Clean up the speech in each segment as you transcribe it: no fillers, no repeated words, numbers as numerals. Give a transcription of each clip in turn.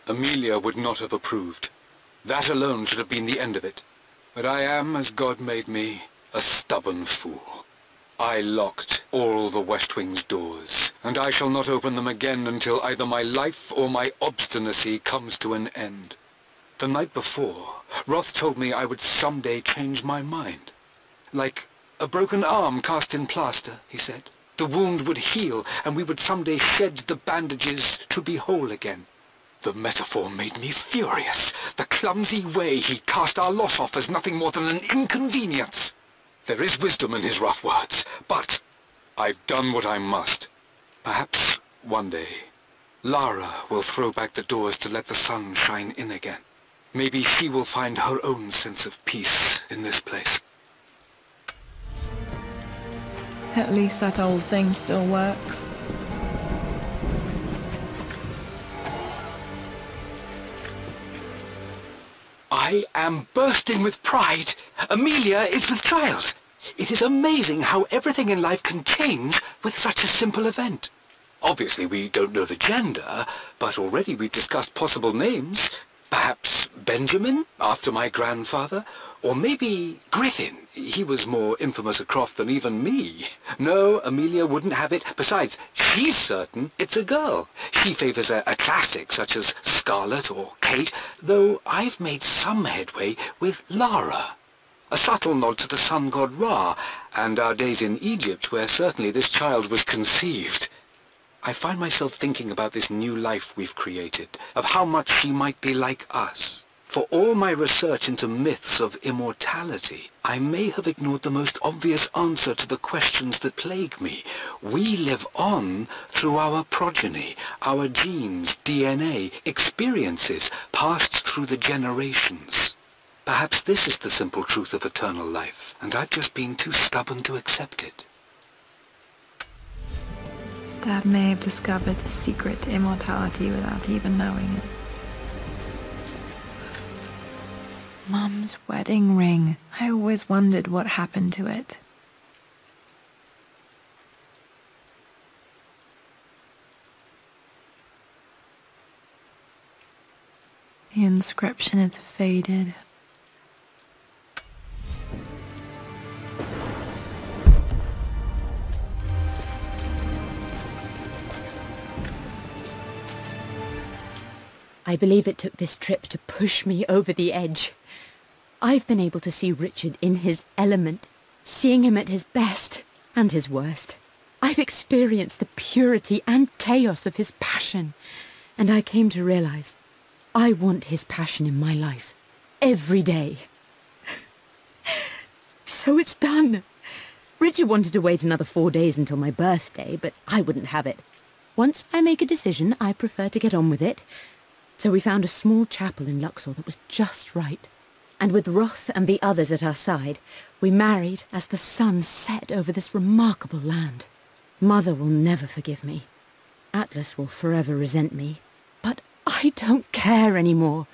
Amelia would not have approved. That alone should have been the end of it. But I am, as God made me, a stubborn fool. I locked all the West Wing's doors, and I shall not open them again until either my life or my obstinacy comes to an end. The night before, Roth told me I would someday change my mind. Like a broken arm cast in plaster, he said. The wound would heal, and we would someday shed the bandages to be whole again. The metaphor made me furious. The clumsy way he cast our loss off as nothing more than an inconvenience. There is wisdom in his rough words, but I've done what I must. Perhaps one day, Lara will throw back the doors to let the sun shine in again. Maybe she will find her own sense of peace in this place. At least that old thing still works. I am bursting with pride. Amelia is with child. It is amazing how everything in life can change with such a simple event. Obviously we don't know the gender, but already we've discussed possible names. Perhaps Benjamin, after my grandfather, or maybe Griffin. He was more infamous a Croft than even me. No, Amelia wouldn't have it. Besides, she's certain it's a girl. She favours a classic such as Scarlet or Kate, though I've made some headway with Lara. A subtle nod to the sun god Ra, and our days in Egypt, where certainly this child was conceived. I find myself thinking about this new life we've created, of how much she might be like us. For all my research into myths of immortality, I may have ignored the most obvious answer to the questions that plague me. We live on through our progeny, our genes, DNA, experiences passed through the generations. Perhaps this is the simple truth of eternal life, and I've just been too stubborn to accept it. Dad may have discovered the secret to immortality without even knowing it. Mum's wedding ring. I always wondered what happened to it. The inscription is faded. I believe it took this trip to push me over the edge. I've been able to see Richard in his element, seeing him at his best and his worst. I've experienced the purity and chaos of his passion, and I came to realize I want his passion in my life every day. So it's done. Richard wanted to wait another 4 days until my birthday, but I wouldn't have it. Once I make a decision, I prefer to get on with it. So we found a small chapel in Luxor that was just right. And with Roth and the others at our side, we married as the sun set over this remarkable land. Mother will never forgive me. Atlas will forever resent me. But I don't care anymore.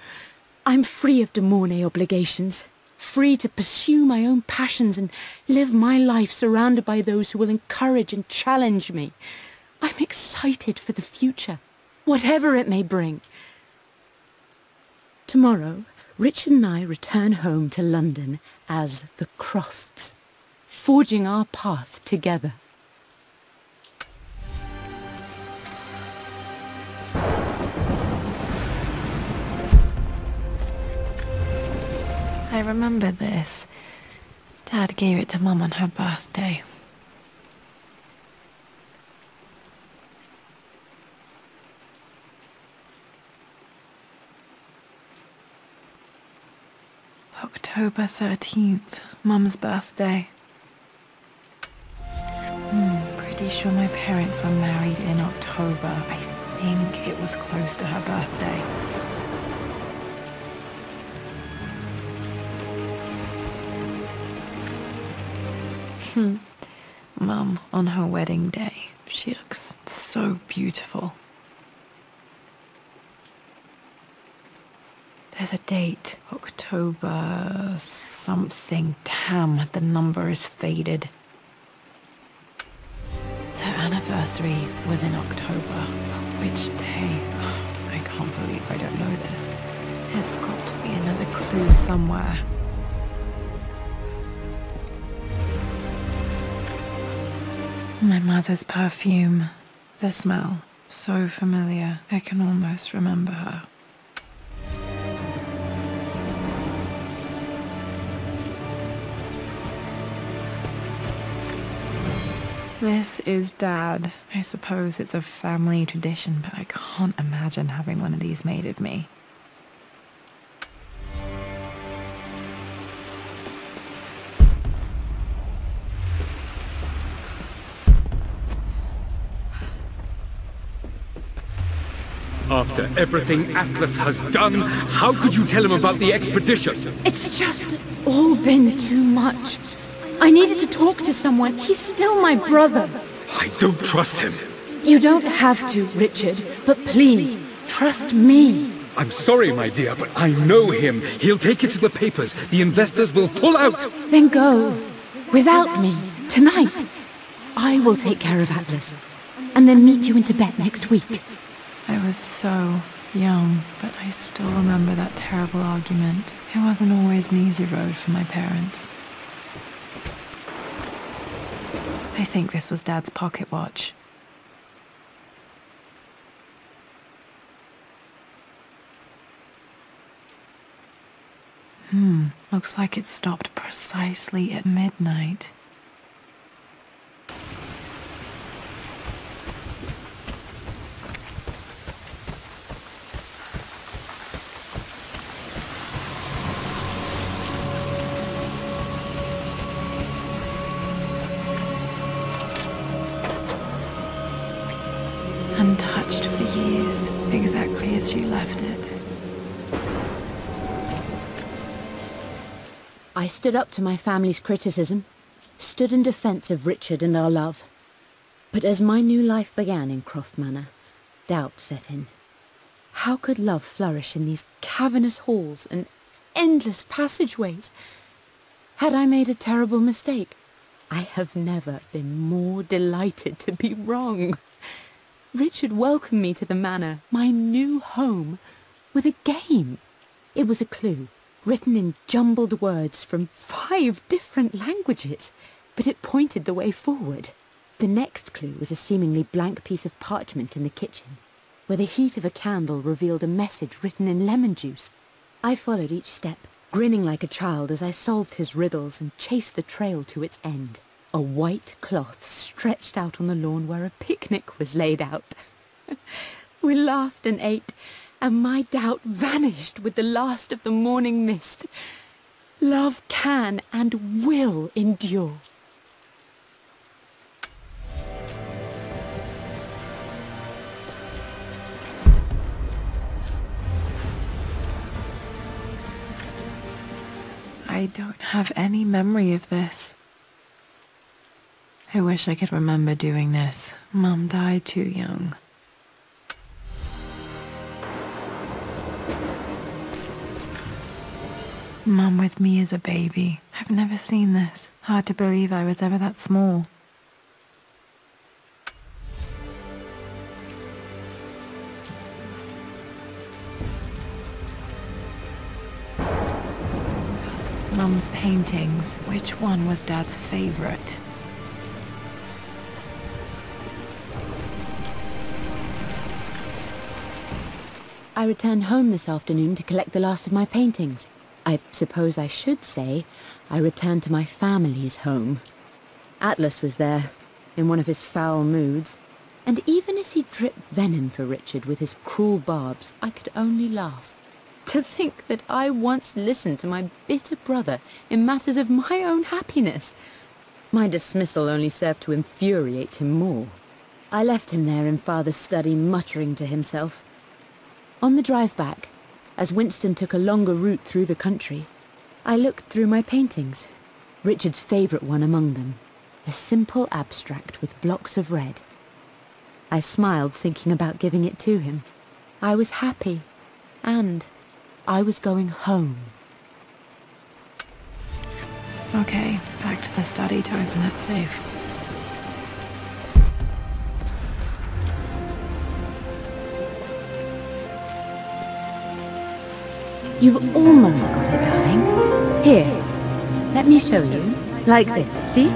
I'm free of de Mornay obligations, free to pursue my own passions and live my life surrounded by those who will encourage and challenge me. I'm excited for the future, whatever it may bring. Tomorrow, Richard and I return home to London as the Crofts, forging our path together. I remember this. Dad gave it to Mum on her birthday. October 13th, Mum's birthday. Pretty sure my parents were married in October. I think it was close to her birthday. Mum, on her wedding day, she looks so beautiful. There's a date, October something. Damn, the number is faded. Their anniversary was in October, but which day? I can't believe I don't know this. There's got to be another clue somewhere. My mother's perfume. The smell. So familiar. I can almost remember her. This is Dad. I suppose it's a family tradition, but I can't imagine having one of these made of me. After everything Atlas has done, how could you tell him about the expedition? It's just all been too much. I needed to talk to someone. He's still my brother. I don't trust him. You don't have to, Richard, but please, trust me. I'm sorry, my dear, but I know him. He'll take it to the papers. The investors will pull out. Then go. Without me. Tonight. I will take care of Atlas. And then meet you in Tibet next week. I was so young, but I still remember that terrible argument. It wasn't always an easy road for my parents. I think this was Dad's pocket watch. Looks like it stopped precisely at midnight. Untouched for years, exactly as she left it. I stood up to my family's criticism, stood in defense of Richard and our love. But as my new life began in Croft Manor, doubt set in. How could love flourish in these cavernous halls and endless passageways? Had I made a terrible mistake? I have never been more delighted to be wrong. Richard welcomed me to the manor, my new home, with a game. It was a clue, written in jumbled words from 5 different languages, but it pointed the way forward. The next clue was a seemingly blank piece of parchment in the kitchen, where the heat of a candle revealed a message written in lemon juice. I followed each step, grinning like a child as I solved his riddles and chased the trail to its end. A white cloth stretched out on the lawn where a picnic was laid out. We laughed and ate, and my doubt vanished with the last of the morning mist. Love can and will endure. I don't have any memory of this. I wish I could remember doing this. Mum died too young. Mum with me as a baby. I've never seen this. Hard to believe I was ever that small. Mum's paintings. Which one was Dad's favorite? I returned home this afternoon to collect the last of my paintings. I suppose I should say I returned to my family's home. Atlas was there, in one of his foul moods, and even as he dripped venom for Richard with his cruel barbs, I could only laugh. To think that I once listened to my bitter brother in matters of my own happiness. My dismissal only served to infuriate him more. I left him there in Father's study, muttering to himself. On the drive back, as Winston took a longer route through the country, I looked through my paintings, Richard's favourite one among them, a simple abstract with blocks of red. I smiled, thinking about giving it to him. I was happy, and I was going home. Okay, back to the study to open that safe. You've almost got it, darling. Here, let me show you. Like this, see?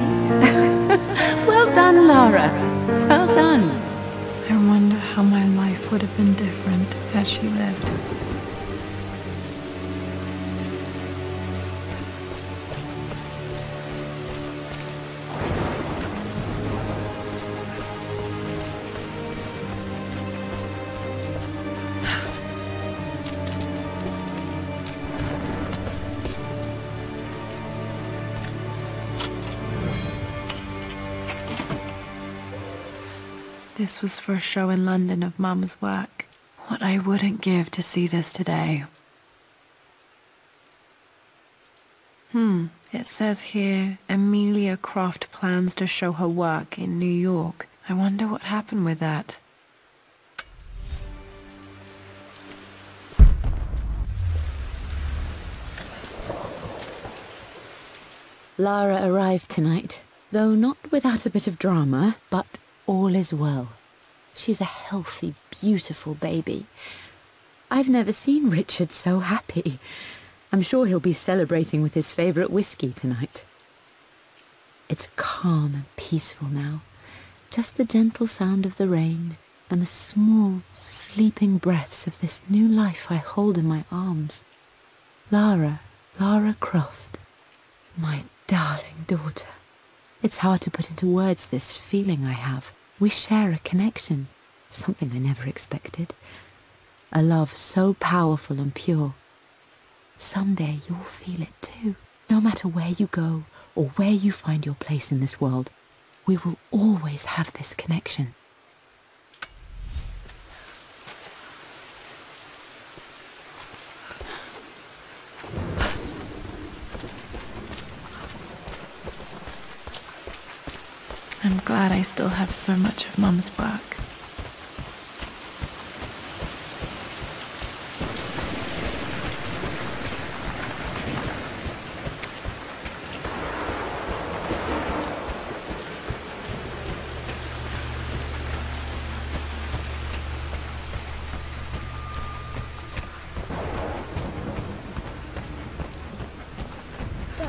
Well done, Lara. Well done. I wonder how my life would have been different had she lived. This was for a show in London of Mum's work. What I wouldn't give to see this today. It says here, Amelia Croft plans to show her work in New York. I wonder what happened with that. Lara arrived tonight, though not without a bit of drama, but all is well. She's a healthy, beautiful baby. I've never seen Richard so happy. I'm sure he'll be celebrating with his favourite whiskey tonight. It's calm and peaceful now. Just the gentle sound of the rain and the small, sleeping breaths of this new life I hold in my arms. Lara Croft, my darling daughter. It's hard to put into words this feeling I have. We share a connection, something I never expected. A love so powerful and pure. Someday you'll feel it too. No matter where you go or where you find your place in this world, we will always have this connection. I'm glad I still have so much of Mum's work.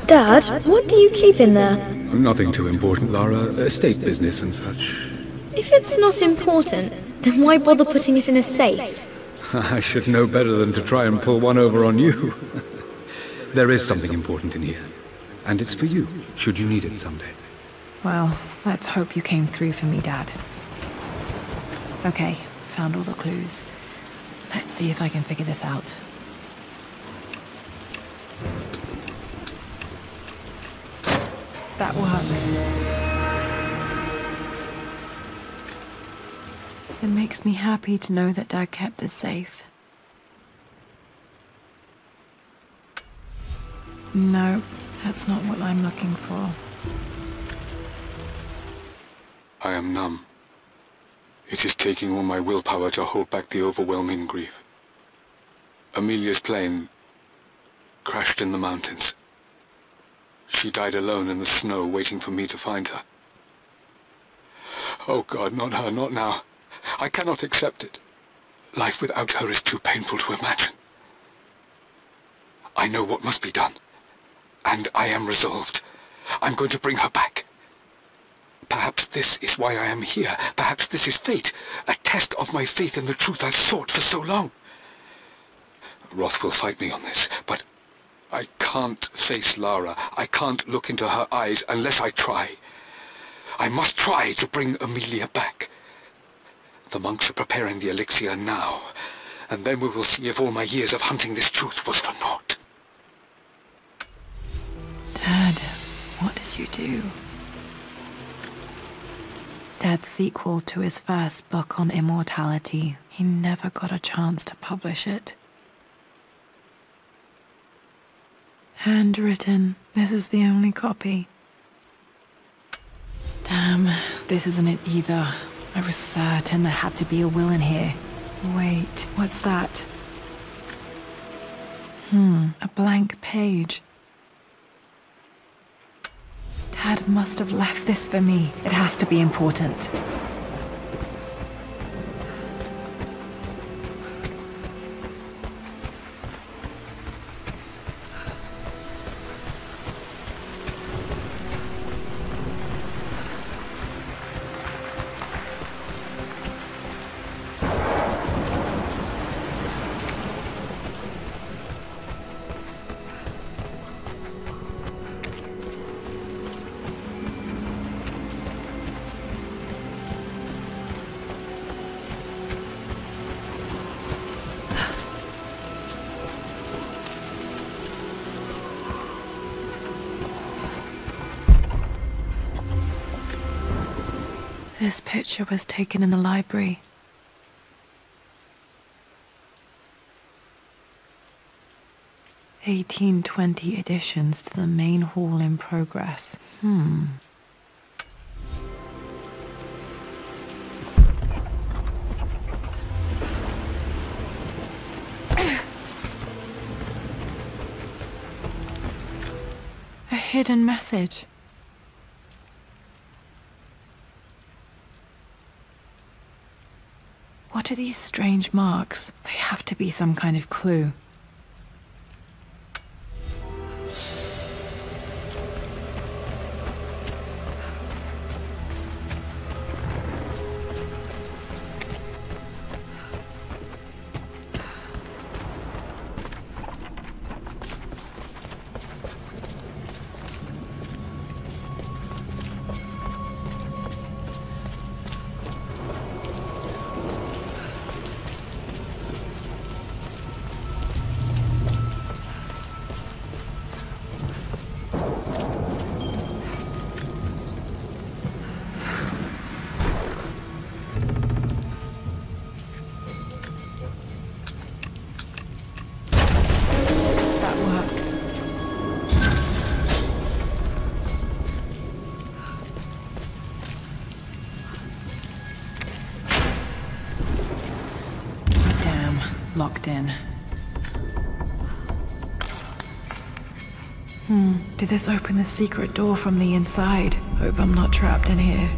Dad, what do you keep in there? Nothing too important, Lara. Estate business and such. If it's not important, then why bother putting it in a safe? I should know better than to try and pull one over on you. There is something important in here. And it's for you, should you need it someday. Well, let's hope you came through for me, Dad. Okay, found all the clues. Let's see if I can figure this out. That worked. It makes me happy to know that Dad kept it safe. No, that's not what I'm looking for. I am numb. It is taking all my willpower to hold back the overwhelming grief. Amelia's plane crashed in the mountains. She died alone in the snow, waiting for me to find her. Oh God, not her, not now. I cannot accept it. Life without her is too painful to imagine. I know what must be done, and I am resolved. I'm going to bring her back. Perhaps this is why I am here. Perhaps this is fate, a test of my faith in the truth I've sought for so long. Roth will fight me on this, but I can't face Lara. I can't look into her eyes unless I try. I must try to bring Amelia back. The monks are preparing the elixir now, and then we will see if all my years of hunting this truth was for naught. Dad, what did you do? Dad's sequel to his first book on immortality, he never got a chance to publish it. Handwritten. This is the only copy. Damn, this isn't it either. I was certain there had to be a will in here. Wait, what's that? A blank page. Dad must have left this for me. It has to be important. This picture was taken in the library. (1820) additions to the main hall in progress. A hidden message. What are these strange marks? They have to be some kind of clue. Locked in. Did this open the secret door from the inside? Hope I'm not trapped in here.